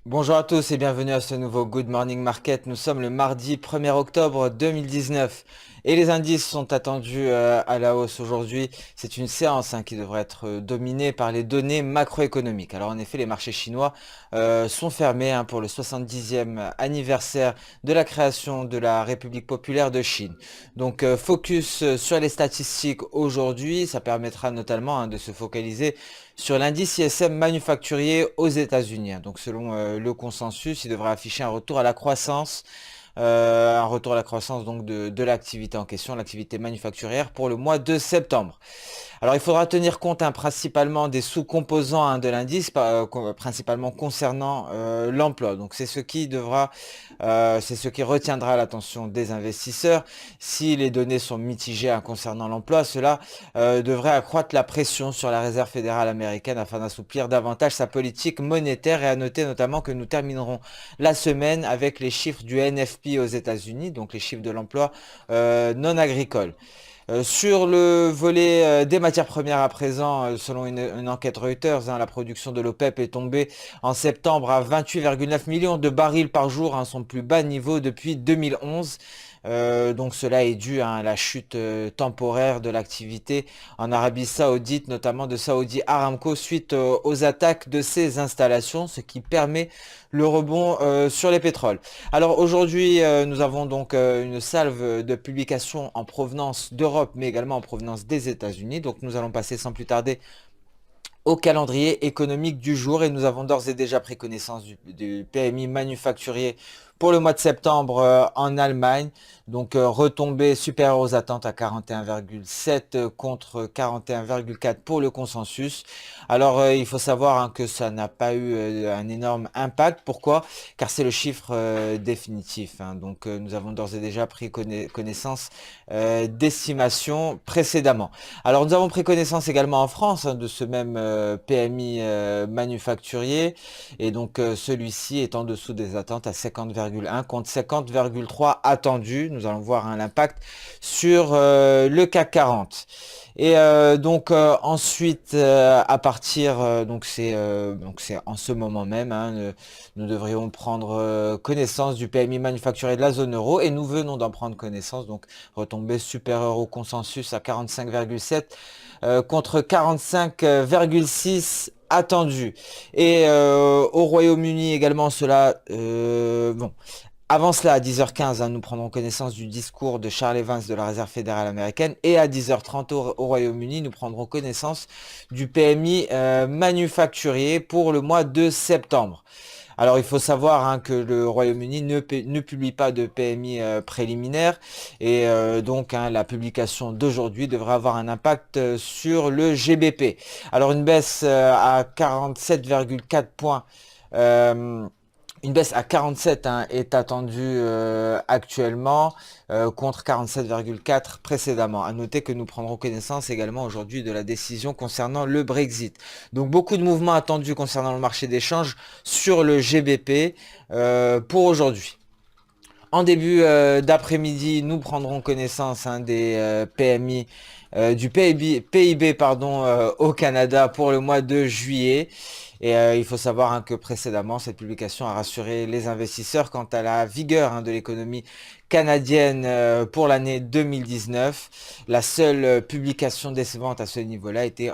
Bonjour à tous et bienvenue à ce nouveau Good Morning Market. Nous sommes le mardi 1er octobre 2019 et les indices sont attendus à la hausse aujourd'hui. C'est une séance qui devrait être dominée par les données macroéconomiques. Alors en effet, les marchés chinois sont fermés pour le 70e anniversaire de la création de la République populaire de Chine. Donc focus sur les statistiques aujourd'hui, ça permettra notamment de se focaliser sur l'indice ISM manufacturier aux États-Unis. Donc selon le consensus, il devrait afficher un retour à la croissance donc de l'activité en question, l'activité manufacturière pour le mois de septembre. Alors il faudra tenir compte principalement des sous-composants de l'indice, principalement concernant l'emploi. Donc c'est ce qui retiendra l'attention des investisseurs. Si les données sont mitigées concernant l'emploi, cela devrait accroître la pression sur la Réserve fédérale américaine afin d'assouplir davantage sa politique monétaire. Et à noter notamment que nous terminerons la semaine avec les chiffres du NFP aux États-Unis, donc les chiffres de l'emploi non agricole. Sur le volet des matières premières à présent, selon une enquête Reuters, la production de l'OPEP est tombée en septembre à 28,9 millions de barils par jour, son plus bas niveau depuis 2011. Donc cela est dû à la chute temporaire de l'activité en Arabie Saoudite, notamment de Saudi Aramco, suite aux attaques de ces installations, ce qui permet le rebond sur les pétroles. Alors aujourd'hui, nous avons donc une salve de publications en provenance d'Europe, mais également en provenance des États-Unis. Donc nous allons passer sans plus tarder au calendrier économique du jour et nous avons d'ores et déjà pris connaissance du PMI manufacturier pour le mois de septembre en Allemagne. Donc retombée supérieure aux attentes à 41,7 contre 41,4 pour le consensus. Alors il faut savoir que ça n'a pas eu un énorme impact. Pourquoi? Car c'est le chiffre définitif. Donc nous avons d'ores et déjà pris connaissance d'estimations précédemment. Alors nous avons pris connaissance également en France de ce même PMI manufacturier et donc celui-ci est en dessous des attentes à 50,1 contre 50,3 attendus. Nous allons voir l'impact sur le CAC 40. Et donc ensuite à partir donc c'est en ce moment même nous devrions prendre connaissance du PMI manufacturier de la zone euro et nous venons d'en prendre connaissance, donc retombée supérieure au consensus à 45,7 contre 45,6 attendu. Et au Royaume-Uni également, avant cela, à 10h15, nous prendrons connaissance du discours de Charles Evans de la Réserve fédérale américaine. Et à 10h30 au Royaume-Uni, nous prendrons connaissance du PMI manufacturier pour le mois de septembre. Alors il faut savoir que le Royaume-Uni ne publie pas de PMI préliminaire et donc la publication d'aujourd'hui devrait avoir un impact sur le GBP. Alors une baisse à 47,4 points. Une baisse à 47 est attendue actuellement contre 47,4 précédemment. À noter que nous prendrons connaissance également aujourd'hui de la décision concernant le Brexit. Donc beaucoup de mouvements attendus concernant le marché d'échange sur le GBP pour aujourd'hui. En début d'après-midi, nous prendrons connaissance des PMI, du PIB pardon, au Canada pour le mois de juillet. Et il faut savoir que précédemment, cette publication a rassuré les investisseurs quant à la vigueur de l'économie canadienne pour l'année 2019. La seule publication décevante à ce niveau-là était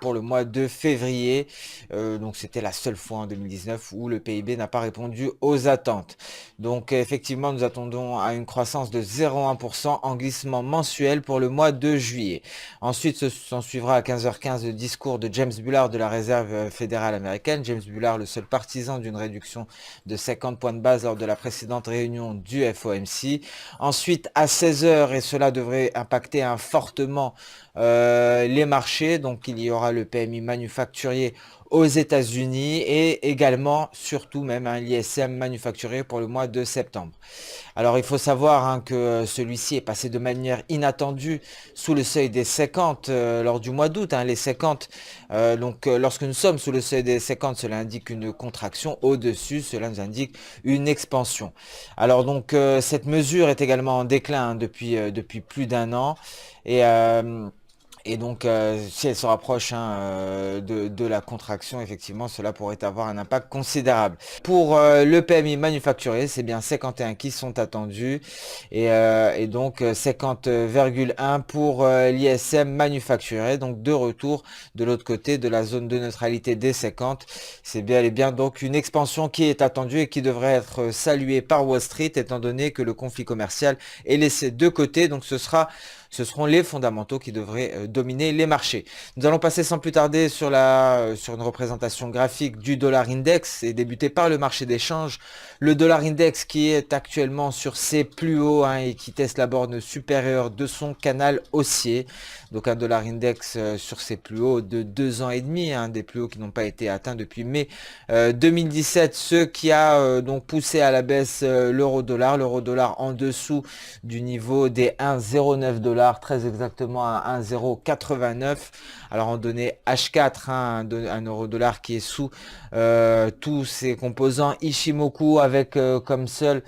pour le mois de février. Donc c'était la seule fois en 2019 où le PIB n'a pas répondu aux attentes. Donc effectivement, nous attendons à une croissance de 0,1% en glissement mensuel pour le mois de juillet. Ensuite, s'en suivra à 15h15 le discours de James Bullard de la Réserve fédérale américaine. James Bullard, le seul partisan d'une réduction de 50 points de base lors de la précédente réunion du FOMC. Ensuite, à 16h, et cela devrait impacter fortement les marchés, donc il y aura le PMI manufacturier aux États-Unis et également, surtout même, l'ISM manufacturier pour le mois de septembre. Alors il faut savoir que celui-ci est passé de manière inattendue sous le seuil des 50 lors du mois d'août. Les 50, lorsque nous sommes sous le seuil des 50, cela indique une contraction. Au-dessus, cela nous indique une expansion. Alors donc cette mesure est également en déclin depuis plus d'un an. Et Et donc, si elle se rapproche de la contraction, effectivement, cela pourrait avoir un impact considérable. Pour le PMI manufacturier, c'est bien 51 qui sont attendus et donc 50,1 pour l'ISM manufacturier. Donc, de retour de l'autre côté de la zone de neutralité des 50. C'est bien et bien donc une expansion qui est attendue et qui devrait être saluée par Wall Street, étant donné que le conflit commercial est laissé de côté. Donc, ce seront les fondamentaux qui devraient dominer les marchés. Nous allons passer sans plus tarder sur une représentation graphique du dollar index et débuter par le marché d'échange. Le dollar index qui est actuellement sur ses plus hauts et qui teste la borne supérieure de son canal haussier. Donc un dollar index sur ses plus hauts de 2 ans et demi, des plus hauts qui n'ont pas été atteints depuis mai 2017, ce qui a donc poussé à la baisse l'euro-dollar. L'euro-dollar en dessous du niveau des 1,09 $, très exactement à 1,089. Alors en données H4, un euro-dollar qui est sous tous ses composants Ishimoku avec comme seule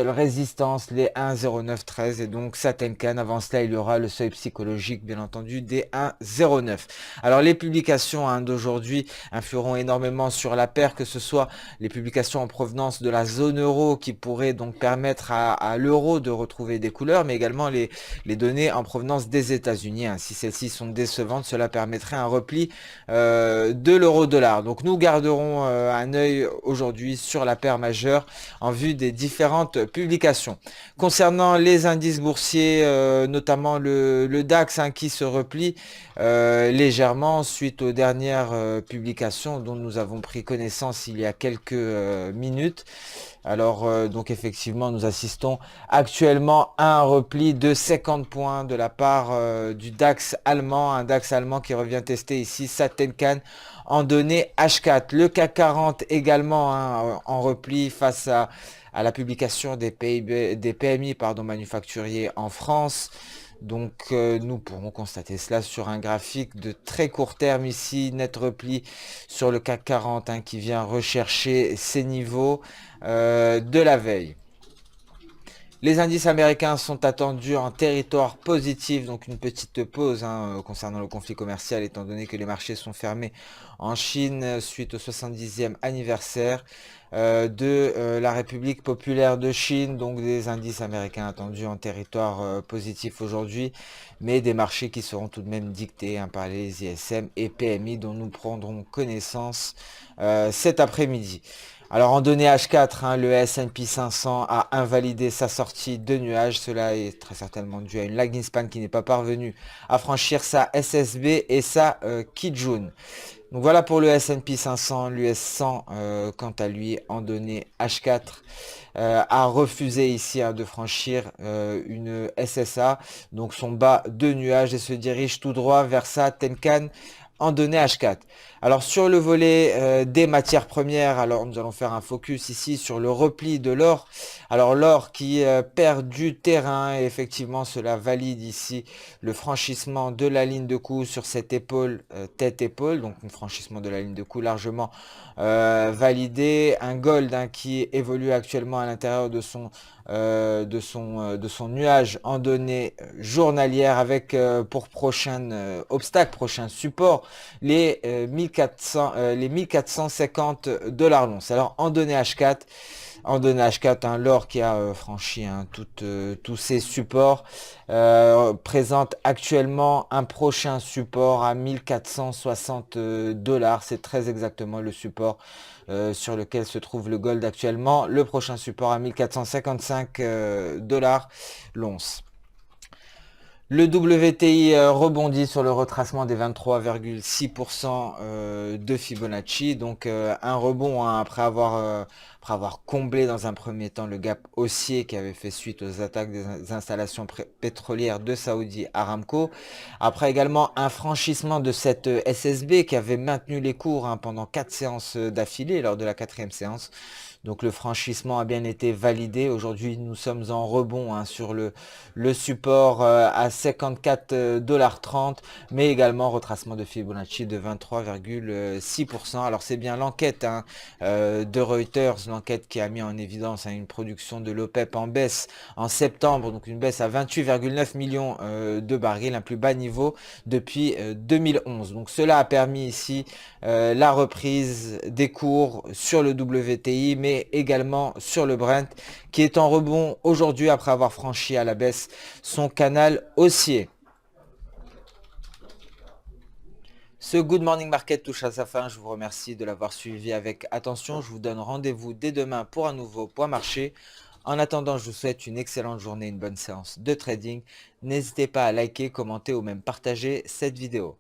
résistance les 1,0913 et donc Satenkan. Avant cela, il y aura le seuil psychologique, bien entendu, des 1,09. Alors les publications d'aujourd'hui influeront énormément sur la paire, que ce soit les publications en provenance de la zone euro qui pourraient donc permettre à l'euro de retrouver des couleurs, mais également les données en provenance des États-Unis. Si celles-ci sont décevantes, cela permettrait un repli de l'euro-dollar. Donc nous garderons un œil aujourd'hui sur la paire majeure en vue des différentes publications. Concernant les indices boursiers, notamment le DAX qui se replie légèrement suite aux dernières publications dont nous avons pris connaissance il y a quelques minutes. Alors donc effectivement nous assistons actuellement à un repli de 50 points de la part du DAX allemand, un DAX allemand qui revient tester ici Satenkan en données H4. Le CAC 40 également en repli face à la publication des PMI manufacturiers en France. Donc nous pourrons constater cela sur un graphique de très court terme ici, net repli sur le CAC 40 qui vient rechercher ses niveaux de la veille. Les indices américains sont attendus en territoire positif, donc une petite pause concernant le conflit commercial, étant donné que les marchés sont fermés en Chine suite au 70e anniversaire de la République populaire de Chine. Donc des indices américains attendus en territoire positif aujourd'hui, mais des marchés qui seront tout de même dictés par les ISM et PMI dont nous prendrons connaissance cet après-midi. Alors en données H4, le S&P 500 a invalidé sa sortie de nuages. Cela est très certainement dû à une lagging span qui n'est pas parvenue à franchir sa SSB et sa Kijun. Donc voilà pour le S&P 500. L'US 100 quant à lui en données H4 a refusé ici de franchir une SSA, donc son bas de nuages, et se dirige tout droit vers sa Tenkan en données H4. Alors sur le volet des matières premières, alors nous allons faire un focus ici sur le repli de l'or. Alors l'or qui perd du terrain, et effectivement cela valide ici le franchissement de la ligne de coup sur cette épaule tête-épaule, donc un franchissement de la ligne de coup largement validé. Un gold qui évolue actuellement à l'intérieur de son nuage en données journalières avec pour prochain obstacle, prochain support, les 1450 $ l'once. Alors en données H4, l'or qui a franchi tous ses supports présente actuellement un prochain support à 1460 $. C'est très exactement le support sur lequel se trouve le gold actuellement. Le prochain support à 1455 $ l'once. Le WTI rebondit sur le retracement des 23,6% de Fibonacci, donc un rebond après avoir comblé dans un premier temps le gap haussier qui avait fait suite aux attaques des installations pétrolières de Saudi Aramco. Après également un franchissement de cette SSB qui avait maintenu les cours pendant 4 séances d'affilée lors de la 4e séance. Donc le franchissement a bien été validé. Aujourd'hui, nous sommes en rebond sur le support à 54,30 $, mais également retracement de Fibonacci de 23,6%. Alors c'est bien l'enquête de Reuters, l'enquête qui a mis en évidence une production de l'OPEP en baisse en septembre, donc une baisse à 28,9 millions de barils, un plus bas niveau depuis 2011. Donc cela a permis ici la reprise des cours sur le WTI, mais également sur le Brent, qui est en rebond aujourd'hui après avoir franchi à la baisse son canal haussier. Ce Good Morning Market touche à sa fin. Je vous remercie de l'avoir suivi avec attention. Je vous donne rendez-vous dès demain pour un nouveau point marché. En attendant, je vous souhaite une excellente journée, une bonne séance de trading. N'hésitez pas à liker, commenter ou même partager cette vidéo.